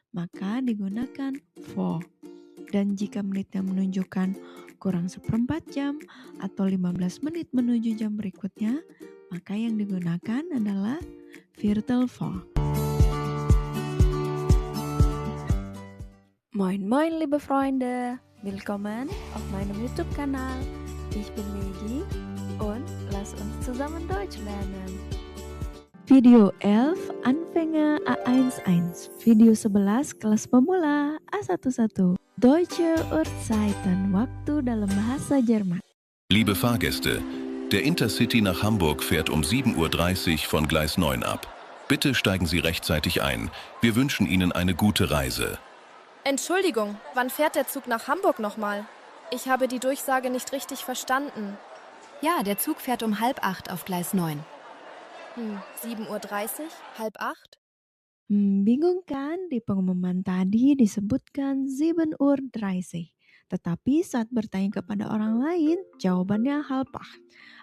maka digunakan vor. Dan jika menitnya menunjukkan kurang 1/4 jam atau 15 menit menuju jam berikutnya, maka yang digunakan adalah Viertel vor. Moin moin liebe Freunde, willkommen auf meinem YouTube-Kanal. Ich bin Megi und lass uns zusammen Deutsch lernen. Video 11 Anfänger A11, Video 11 kelas pemula A11. Deutsche Uhrzeiten, Waktu dalam bahasa Jerman. Liebe Fahrgäste, der Intercity nach Hamburg fährt um 7:30 Uhr von Gleis 9 ab. Bitte steigen Sie rechtzeitig ein. Wir wünschen Ihnen eine gute Reise. Entschuldigung, wann fährt der Zug nach Hamburg nochmal? Ich habe die Durchsage nicht richtig verstanden. Ja, der Zug fährt um 7:30 auf Gleis 9. 7:30 Uhr, 7:30? Bingung kan? Di pengumuman tadi disebutkan 7:30 Uhr. Tetapi saat bertanya kepada orang lain, jawabannya 7:30.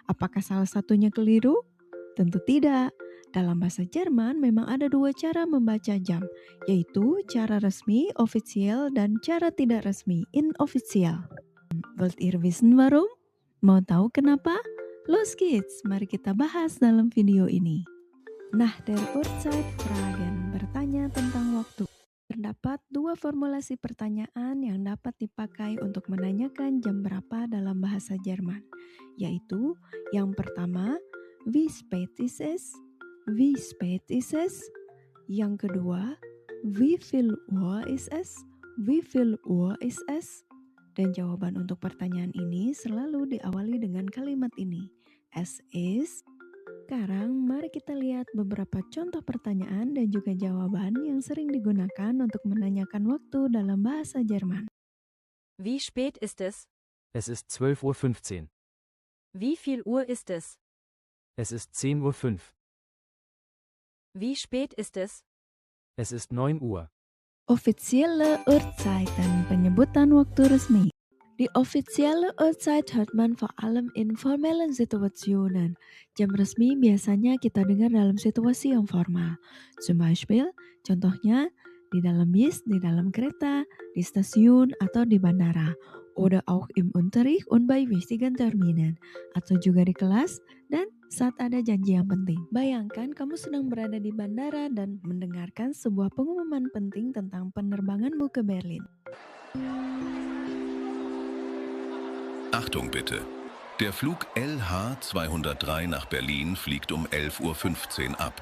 Apakah salah satunya keliru? Tentu tidak. Dalam bahasa Jerman memang ada dua cara membaca jam, yaitu cara resmi, official, dan cara tidak resmi, inofficial. Wollt ihr wissen warum? Mau tahu kenapa? Los geht's, mari kita bahas dalam video ini. Nah, der Uhrzeitfragen, bertanya tentang waktu. Terdapat dua formulasi pertanyaan yang dapat dipakai untuk menanyakan jam berapa dalam bahasa Jerman, yaitu yang pertama, wie spät ist es? Wie spät ist es? Yang kedua, wie viel Uhr ist es? Wie viel Uhr ist es? Dan jawaban untuk pertanyaan ini selalu diawali dengan kalimat ini, es ist. Sekarang mari kita lihat beberapa contoh pertanyaan dan juga jawaban yang sering digunakan untuk menanyakan waktu dalam bahasa Jerman. Wie spät ist es? Es ist 12:15 Uhr. Wie viel Uhr ist es? Es ist 10:05 Uhr. Wie spät ist es? Es ist 9 Uhr. Offizielle Uhrzeiten, penyebutan waktu resmi. Die offizielle Uhrzeit hört man vor allem in formellen Situationen. Jam resmi biasanya kita dengar dalam situasi yang formal. Zum Beispiel, contohnya di dalam bis, di dalam kereta, di stasiun, atau di bandara. Oder auch im Unterricht und bei wichtigen Terminen. Atau juga di kelas dan saat ada janji yang penting. Bayangkan kamu sedang berada di bandara dan mendengarkan sebuah pengumuman penting tentang penerbanganmu ke Berlin. Achtung bitte. Der Flug LH203 nach Berlin fliegt um 11:15 Uhr ab.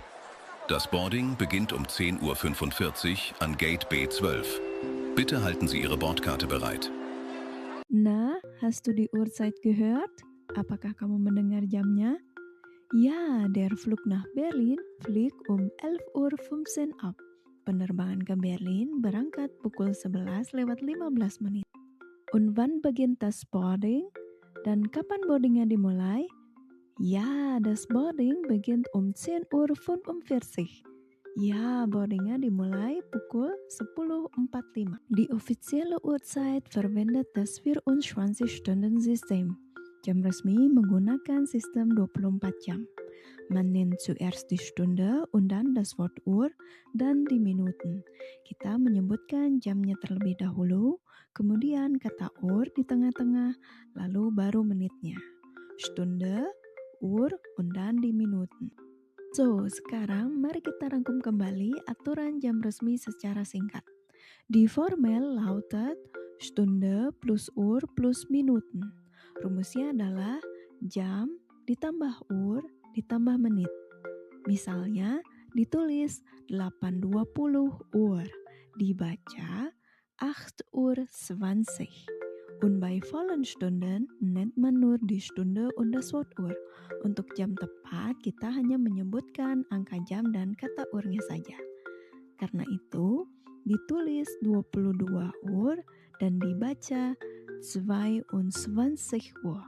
Das Boarding beginnt um 10:45 Uhr an Gate B12. Bitte halten Sie Ihre Bordkarte bereit. Nah, hast du die Uhrzeit gehört? Apakah kamu mendengar jamnya? Ja, der Flug nach Berlin fliegt um 11:15 Uhr ab. Penerbangan ke Berlin berangkat pukul 11:15 menit. Und wann beginnt das Boarding? Dan kapan boardingnya dimulai? Ja, das Boarding beginnt um 10:45 Uhr. Ja, boardingnya dimulai pukul 10:45. Die offizielle Uhrzeit verwendet das 24-Stunden-System. Jam resmi menggunakan sistem 24 jam. Man nennt zuerst die Stunde und dann das Wort Uhr dan die Minuten. Kita menyebutkan jamnya terlebih dahulu, kemudian kata Uhr di tengah-tengah, lalu baru menitnya. Stunde, Uhr, und dann die Minuten. So, sekarang mari kita rangkum kembali aturan jam resmi secara singkat. Die Formel lautet Stunde plus Uhr plus Minuten. Rumusnya adalah jam ditambah Uhr ditambah menit. Misalnya ditulis 8:20 Uhr, dibaca 8:20 Uhr. Und bei vollen Stunden nennt man nur die Stunde und das Wort Uhr. Untuk jam tepat kita hanya menyebutkan angka jam dan kata urnya saja. Karena itu ditulis 22 Uhr dan dibaca 22 Uhr.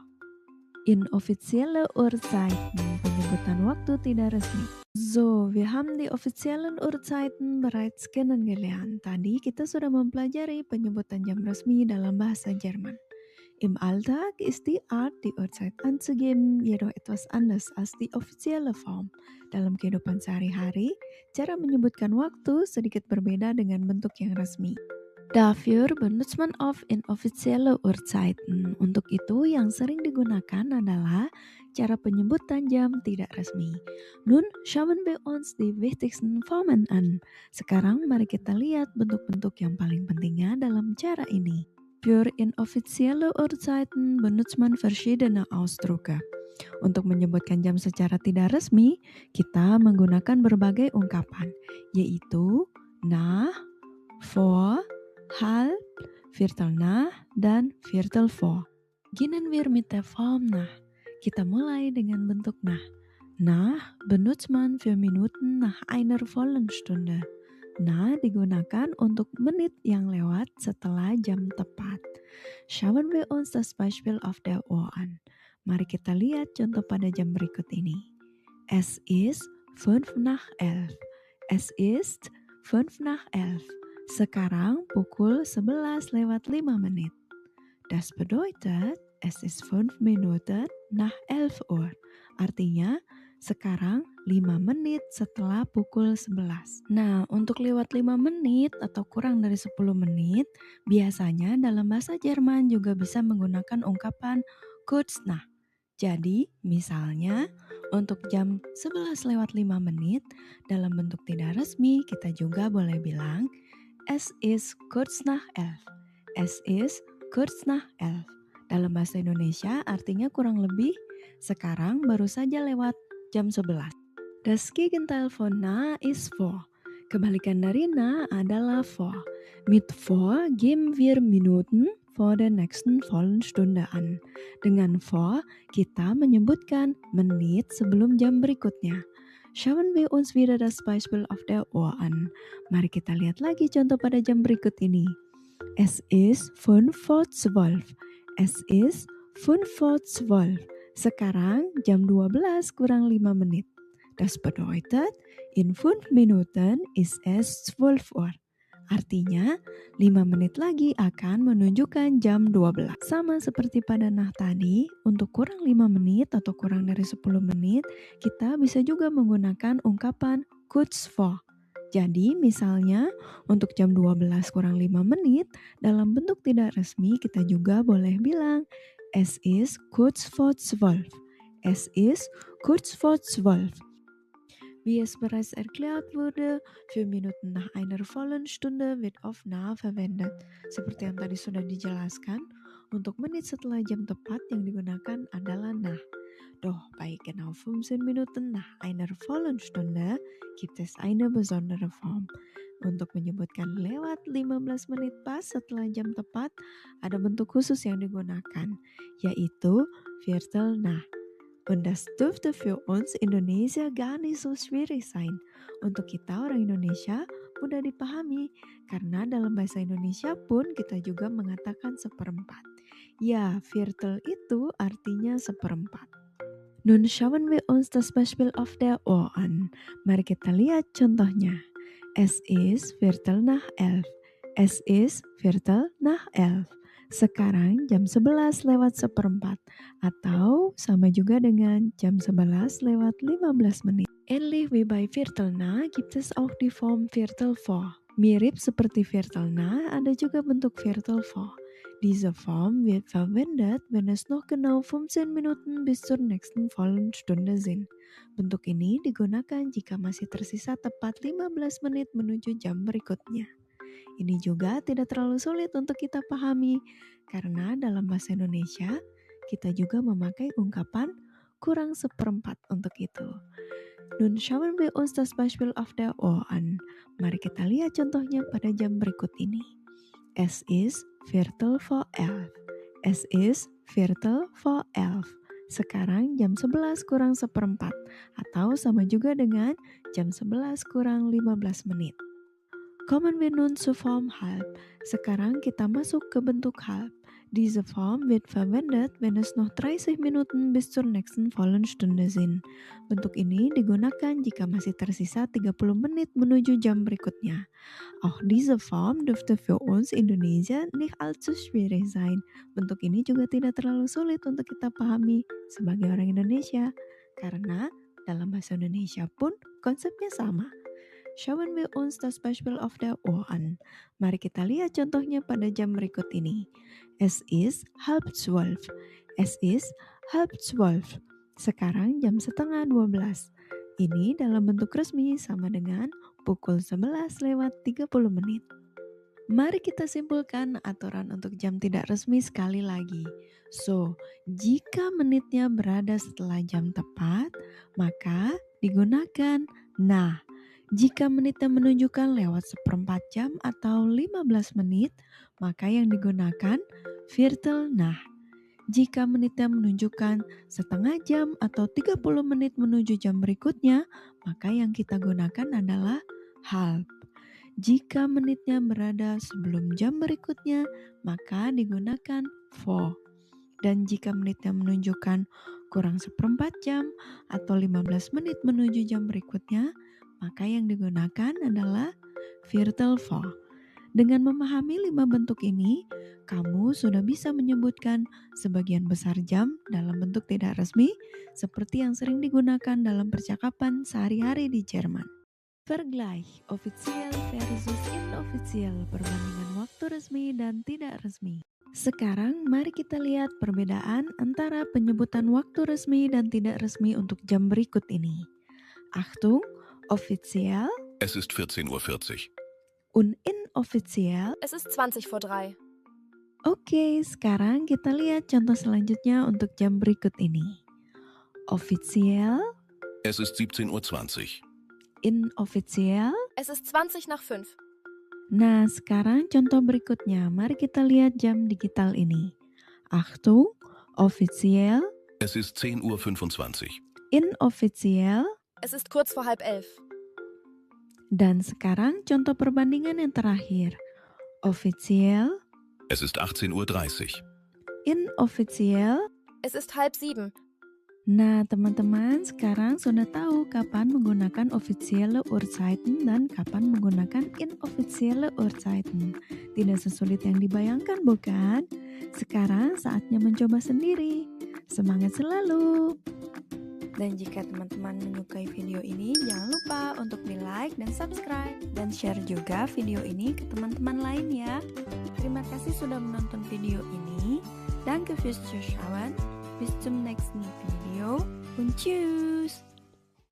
Inoffizielle Uhrzeiten, penyebutan waktu tidak resmi. So, wir haben die offiziellen Uhrzeiten bereits kennengelernt. Tadi kita sudah mempelajari penyebutan jam resmi dalam bahasa Jerman. Im Alltag ist die Art, die Uhrzeit anzugeben, jedoch etwas anders als die offizielle Form. Dalam kehidupan sehari-hari, cara menyebutkan waktu sedikit berbeda dengan bentuk yang resmi. Dafür benutzt man oft inoffizielle Uhrzeiten. Untuk itu yang sering digunakan adalah cara penyebutan jam tidak resmi. Nun schauen wir uns die wichtigsten Formen an. Sekarang mari kita lihat bentuk-bentuk yang paling pentingnya dalam cara ini. Für inoffizielle Uhrzeiten benutzt man verschiedene Ausdrücke. Untuk menyebutkan jam secara tidak resmi, kita menggunakan berbagai ungkapan, yaitu nach, vor, halb, viertel nach, dan viertel vor. Beginnen wir mit der Form nach. Kita mulai dengan bentuk nach. Nach benutzt man für Minuten nach einer vollen Stunde. Nah digunakan untuk menit yang lewat setelah jam tepat. Schauen wir uns das Beispiel auf der Uhr an. Mari kita lihat contoh pada jam berikut ini. Es ist 5 nach 11. Es ist 5 nach 11. Sekarang pukul 11 lewat 5 menit. Das bedeutet, es ist 5 Minuten nach 11 Uhr. Artinya, sekarang 5 menit setelah pukul 11. Nah, untuk lewat 5 menit atau kurang dari 10 menit, biasanya dalam bahasa Jerman juga bisa menggunakan ungkapan kurz nach. Jadi, misalnya untuk jam 11 lewat 5 menit, dalam bentuk tidak resmi kita juga boleh bilang es ist kurz nach 11. Es ist kurz nach 11. Dalam bahasa Indonesia artinya kurang lebih sekarang baru saja lewat jam 11. Das Gegenteil von nah ist vor. Kebalikan dari nah adalah vor. Mit vor geben wir Minuten vor der nächsten vollen Stunde an. Dengan vor kita menyebutkan menit sebelum jam berikutnya. Schauen wir uns wieder das Beispiel auf der Uhr an. Mari kita lihat lagi contoh pada jam berikut ini. Es ist 5 vor 12. Es ist 5 vor 12. Sekarang jam 12 kurang 5 menit. Das bedeutet, in 5 Minuten ist es 12 Uhr. Artinya, 5 menit lagi akan menunjukkan jam 12. Sama seperti pada nah tadi, untuk kurang 5 menit atau kurang dari 10 menit, kita bisa juga menggunakan ungkapan kurz vor. Jadi, misalnya untuk jam 12 kurang 5 menit, dalam bentuk tidak resmi kita juga boleh bilang es ist kurz vor 12. Es ist kurz vor 12. Wie es bereits erklärt wurde, für Minuten nach einer vollen Stunde wird oft nah verwendet. Seperti yang tadi sudah dijelaskan, untuk menit setelah jam tepat yang digunakan adalah nah. Doch bei genau 15 Minuten nach einer vollen Stunde gibt es eine besondere Form. Untuk menyebutkan lewat 15 menit pas setelah jam tepat, ada bentuk khusus yang digunakan, yaitu viertel nach. Und das dürfte für uns Indonesia gar nicht so schwierig sein. Untuk kita orang Indonesia mudah dipahami, karena dalam bahasa Indonesia pun kita juga mengatakan seperempat. Ya, viertel itu artinya seperempat. Nun schauen wir uns das Beispiel auf der Uhr an. Mari kita lihat contohnya. Es ist viertel nach 11. Es ist viertel nach 11. Sekarang jam 11 lewat seperempat atau sama juga dengan jam 11 lewat 15 menit. Ähnlich wie bei Viertel nach gibt es auch die Form Viertel vor. Mirip seperti Viertel nach ada juga bentuk Viertel vor. Diese Form wird verwendet, wenn es noch genau 15 Minuten bis zur nächsten vollen Stunde sind. Bentuk ini digunakan jika masih tersisa tepat 15 menit menuju jam berikutnya. Ini juga tidak terlalu sulit untuk kita pahami, karena dalam bahasa Indonesia, kita juga memakai ungkapan kurang seperempat untuk itu. Nun schauen wir uns das Beispiel auf der Uhr an. Mari kita lihat contohnya pada jam berikut ini. Es ist viertel vor 11. Es ist viertel vor 11. Sekarang jam 11 kurang seperempat, atau sama juga dengan jam 11 kurang 15 menit. Kommen wir nun zu Form halb. Sekarang kita masuk ke bentuk halb. Diese Form wird verwendet, wenn es noch 30 Minuten bis zur nächsten vollen Stunde sind. Bentuk ini digunakan jika masih tersisa 30 menit menuju jam berikutnya. Auch diese Form dürfte für uns Indonesia nicht allzu schwierig sein. Bentuk ini juga tidak terlalu sulit untuk kita pahami sebagai orang Indonesia, karena dalam bahasa Indonesia pun konsepnya sama. Schauen wir uns das Beispiel auf der Uhr an. Mari kita lihat contohnya pada jam berikut ini. Es ist 11:30. Es ist 11:30. Sekarang jam 11:30. Ini dalam bentuk resmi sama dengan pukul 11:30 menit. Mari kita simpulkan aturan untuk jam tidak resmi sekali lagi. So, jika menitnya berada setelah jam tepat, maka digunakan nah. Jika menitnya menunjukkan lewat 1/4 jam atau 15 menit, maka yang digunakan viertel nach. Jika menitnya menunjukkan setengah jam atau 30 menit menuju jam berikutnya, maka yang kita gunakan adalah halb. Jika menitnya berada sebelum jam berikutnya, maka digunakan vor. Dan jika menitnya menunjukkan kurang 1/4 jam atau 15 menit menuju jam berikutnya, maka yang digunakan adalah viertel vor. Dengan memahami 5 bentuk ini, kamu sudah bisa menyebutkan sebagian besar jam dalam bentuk tidak resmi seperti yang sering digunakan dalam percakapan sehari-hari di Jerman. Vergleich, offiziell versus inoffiziell, perbandingan waktu resmi dan tidak resmi. Sekarang mari kita lihat perbedaan antara penyebutan waktu resmi dan tidak resmi untuk jam berikut ini. Achtung, offiziell Es ist 14:40 Uhr. und inoffiziell. Es ist 3:20. Oke, sekarang kita lihat contoh selanjutnya untuk jam berikut ini. Offiziell, Es ist 17:20 Uhr. inoffiziell. Es ist 5:20. Nah, sekarang contoh berikutnya. Mari kita lihat jam digital ini. Achtung, offiziell, Es ist 10:25 Uhr. inoffiziell. Es ist kurz vor 10:30. Dan sekarang contoh perbandingan yang terakhir. Offiziell, Es ist 18:30 Uhr. inoffiziell. Es ist 6:30. Nah, teman-teman sekarang sudah tahu kapan menggunakan offizielle Uhrzeiten dan kapan menggunakan inoffizielle Uhrzeiten. Tidak sesulit yang dibayangkan, bukan? Sekarang saatnya mencoba sendiri. Semangat selalu! Dan jika teman-teman menyukai video ini, jangan lupa untuk di-like dan subscribe. Dan share juga video ini ke teman-teman lain ya. Terima kasih sudah menonton video ini. Danke fürs Zuschauen. Bis zum nächsten Video und tschüss!